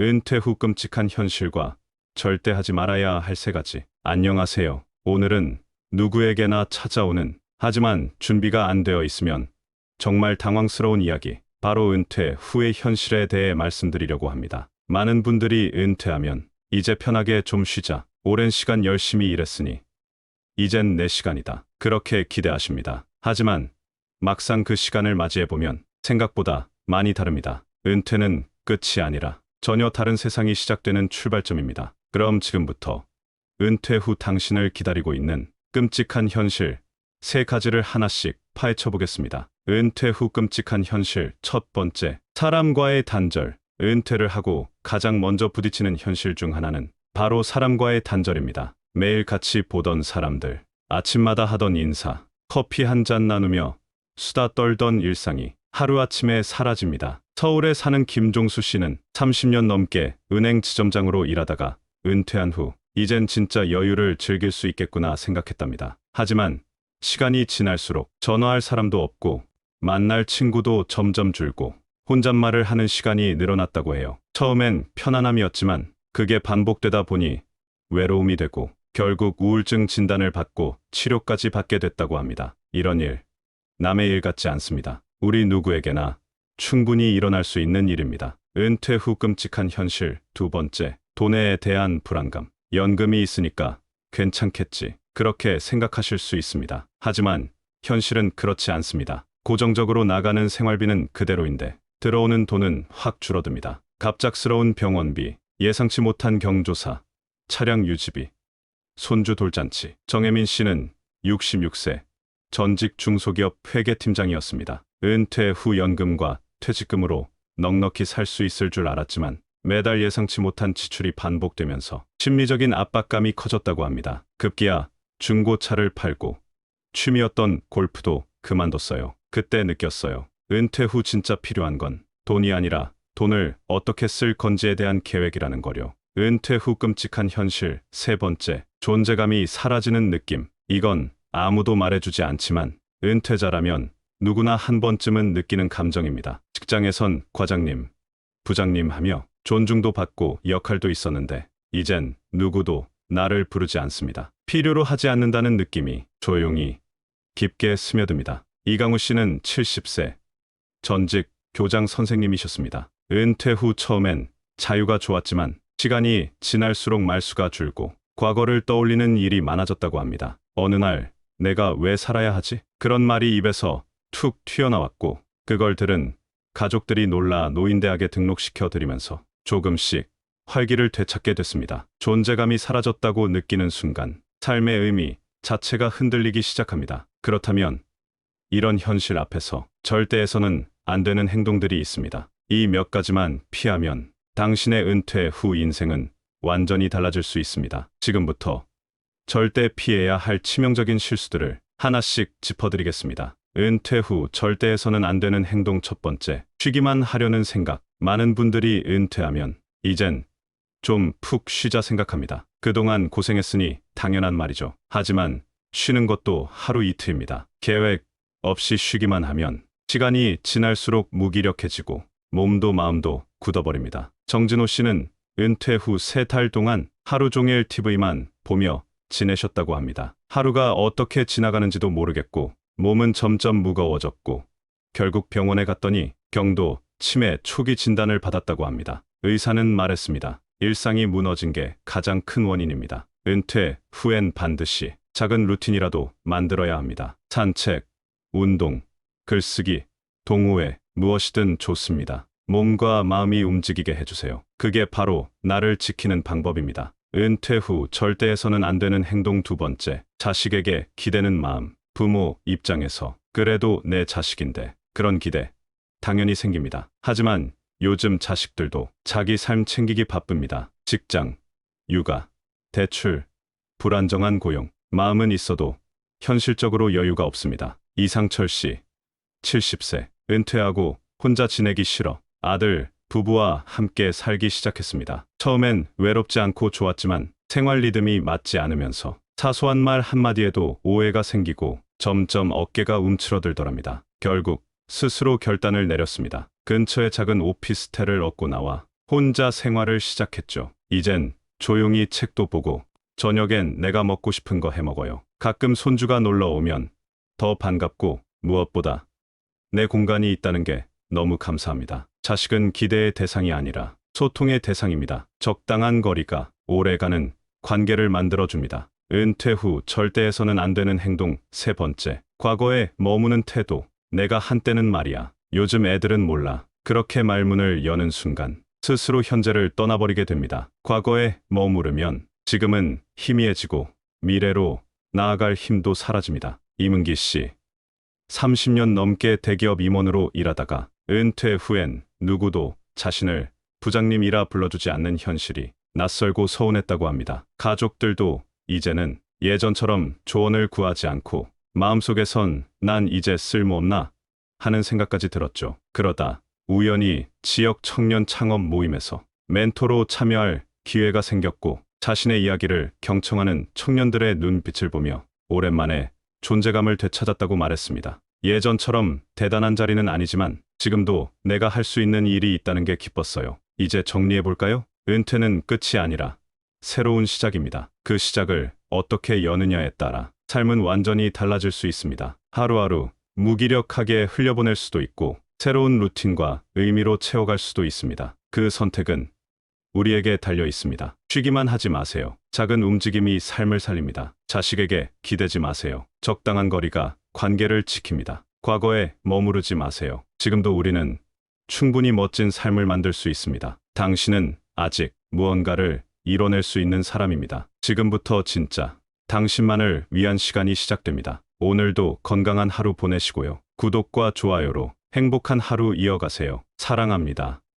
은퇴 후 끔찍한 현실과 절대 하지 말아야 할 세 가지. 안녕하세요. 오늘은 누구에게나 찾아오는, 하지만 준비가 안 되어 있으면 정말 당황스러운 이야기, 바로 은퇴 후의 현실에 대해 말씀드리려고 합니다. 많은 분들이 은퇴하면 이제 편하게 좀 쉬자, 오랜 시간 열심히 일했으니 이젠 내 시간이다, 그렇게 기대하십니다. 하지만 막상 그 시간을 맞이해보면 생각보다 많이 다릅니다. 은퇴는 끝이 아니라 전혀 다른 세상이 시작되는 출발점입니다. 그럼 지금부터 은퇴 후 당신을 기다리고 있는 끔찍한 현실 세 가지를 하나씩 파헤쳐 보겠습니다. 은퇴 후 끔찍한 현실. 첫 번째, 사람과의 단절. 은퇴를 하고 가장 먼저 부딪히는 현실 중 하나는 바로 사람과의 단절입니다. 매일 같이 보던 사람들, 아침마다 하던 인사, 커피 한 잔 나누며 수다 떨던 일상이 하루아침에 사라집니다. 서울에 사는 김종수 씨는 30년 넘게 은행 지점장으로 일하다가 은퇴한 후 이젠 진짜 여유를 즐길 수 있겠구나 생각했답니다. 하지만 시간이 지날수록 전화할 사람도 없고 만날 친구도 점점 줄고 혼잣말을 하는 시간이 늘어났다고 해요. 처음엔 편안함이었지만 그게 반복되다 보니 외로움이 되고 결국 우울증 진단을 받고 치료까지 받게 됐다고 합니다. 이런 일, 남의 일 같지 않습니다. 우리 누구에게나 충분히 일어날 수 있는 일입니다. 은퇴 후 끔찍한 현실. 두 번째, 돈에 대한 불안감. 연금이 있으니까 괜찮겠지, 그렇게 생각하실 수 있습니다. 하지만 현실은 그렇지 않습니다. 고정적으로 나가는 생활비는 그대로인데 들어오는 돈은 확 줄어듭니다. 갑작스러운 병원비, 예상치 못한 경조사, 차량 유지비, 손주 돌잔치. 정혜민 씨는 66세, 전직 중소기업 회계팀장이었습니다. 은퇴 후 연금과 퇴직금으로 넉넉히 살 수 있을 줄 알았지만 매달 예상치 못한 지출이 반복되면서 심리적인 압박감이 커졌다고 합니다. 급기야 중고차를 팔고 취미였던 골프도 그만뒀어요. 그때 느꼈어요. 은퇴 후 진짜 필요한 건 돈이 아니라 돈을 어떻게 쓸 건지에 대한 계획이라는 거요. 은퇴 후 끔찍한 현실. 세 번째, 존재감이 사라지는 느낌. 이건 아무도 말해주지 않지만 은퇴자라면 누구나 한 번쯤은 느끼는 감정입니다. 직장에선 과장님, 부장님 하며 존중도 받고 역할도 있었는데 이젠 누구도 나를 부르지 않습니다. 필요로 하지 않는다는 느낌이 조용히 깊게 스며듭니다. 이강우 씨는 70세, 전직 교장 선생님이셨습니다. 은퇴 후 처음엔 자유가 좋았지만 시간이 지날수록 말수가 줄고 과거를 떠올리는 일이 많아졌다고 합니다. 어느 날 내가 왜 살아야 하지? 그런 말이 입에서 툭 튀어나왔고 그걸 들은 가족들이 놀라 노인대학에 등록시켜 드리면서 조금씩 활기를 되찾게 됐습니다. 존재감이 사라졌다고 느끼는 순간 삶의 의미 자체가 흔들리기 시작합니다. 그렇다면 이런 현실 앞에서 절대해서는 안 되는 행동들이 있습니다. 이 몇 가지만 피하면 당신의 은퇴 후 인생은 완전히 달라질 수 있습니다. 지금부터 절대 피해야 할 치명적인 실수들을 하나씩 짚어드리겠습니다. 은퇴 후 절대 해서는 안 되는 행동. 첫 번째, 쉬기만 하려는 생각. 많은 분들이 은퇴하면 이젠 좀 푹 쉬자 생각합니다. 그동안 고생했으니 당연한 말이죠. 하지만 쉬는 것도 하루 이틀입니다. 계획 없이 쉬기만 하면 시간이 지날수록 무기력해지고 몸도 마음도 굳어버립니다. 정진호 씨는 은퇴 후 3달 동안 하루 종일 TV만 보며 지내셨다고 합니다. 하루가 어떻게 지나가는지도 모르겠고 몸은 점점 무거워졌고 결국 병원에 갔더니 경도 치매 초기 진단을 받았다고 합니다. 의사는 말했습니다. 일상이 무너진 게 가장 큰 원인입니다. 은퇴 후엔 반드시 작은 루틴이라도 만들어야 합니다. 산책, 운동, 글쓰기, 동호회, 무엇이든 좋습니다. 몸과 마음이 움직이게 해주세요. 그게 바로 나를 지키는 방법입니다. 은퇴 후 절대 해서는 안 되는 행동. 두 번째, 자식에게 기대는 마음. 부모 입장에서 그래도 내 자식인데 그런 기대 당연히 생깁니다. 하지만 요즘 자식들도 자기 삶 챙기기 바쁩니다. 직장, 육아, 대출, 불안정한 고용. 마음은 있어도 현실적으로 여유가 없습니다. 이상철 씨, 70세, 은퇴하고 혼자 지내기 싫어 아들, 부부와 함께 살기 시작했습니다. 처음엔 외롭지 않고 좋았지만 생활 리듬이 맞지 않으면서 사소한 말 한마디에도 오해가 생기고 점점 어깨가 움츠러들더랍니다. 결국 스스로 결단을 내렸습니다. 근처에 작은 오피스텔을 얻고 나와 혼자 생활을 시작했죠. 이젠 조용히 책도 보고 저녁엔 내가 먹고 싶은 거 해 먹어요. 가끔 손주가 놀러 오면 더 반갑고 무엇보다 내 공간이 있다는 게 너무 감사합니다. 자식은 기대의 대상이 아니라 소통의 대상입니다. 적당한 거리가 오래가는 관계를 만들어줍니다. 은퇴 후 절대 해서는 안 되는 행동 세 번째, 과거에 머무는 태도. 내가 한때는 말이야. 요즘 애들은 몰라. 그렇게 말문을 여는 순간 스스로 현재를 떠나버리게 됩니다. 과거에 머무르면 지금은 희미해지고 미래로 나아갈 힘도 사라집니다. 이문기 씨, 30년 넘게 대기업 임원으로 일하다가 은퇴 후엔 누구도 자신을 부장님이라 불러주지 않는 현실이 낯설고 서운했다고 합니다. 가족들도 이제는 예전처럼 조언을 구하지 않고 마음속에선 난 이제 쓸모없나 하는 생각까지 들었죠. 그러다 우연히 지역 청년 창업 모임에서 멘토로 참여할 기회가 생겼고 자신의 이야기를 경청하는 청년들의 눈빛을 보며 오랜만에 존재감을 되찾았다고 말했습니다. 예전처럼 대단한 자리는 아니지만 지금도 내가 할 수 있는 일이 있다는 게 기뻤어요. 이제 정리해볼까요? 은퇴는 끝이 아니라 새로운 시작입니다. 그 시작을 어떻게 여느냐에 따라 삶은 완전히 달라질 수 있습니다. 하루하루 무기력하게 흘려보낼 수도 있고 새로운 루틴과 의미로 채워갈 수도 있습니다. 그 선택은 우리에게 달려 있습니다. 쉬기만 하지 마세요. 작은 움직임이 삶을 살립니다. 자식에게 기대지 마세요. 적당한 거리가 관계를 지킵니다. 과거에 머무르지 마세요. 지금도 우리는 충분히 멋진 삶을 만들 수 있습니다. 당신은 아직 무언가를 이뤄낼 수 있는 사람입니다. 지금부터 진짜 당신만을 위한 시간이 시작됩니다. 오늘도 건강한 하루 보내시고요. 구독과 좋아요로 행복한 하루 이어가세요. 사랑합니다.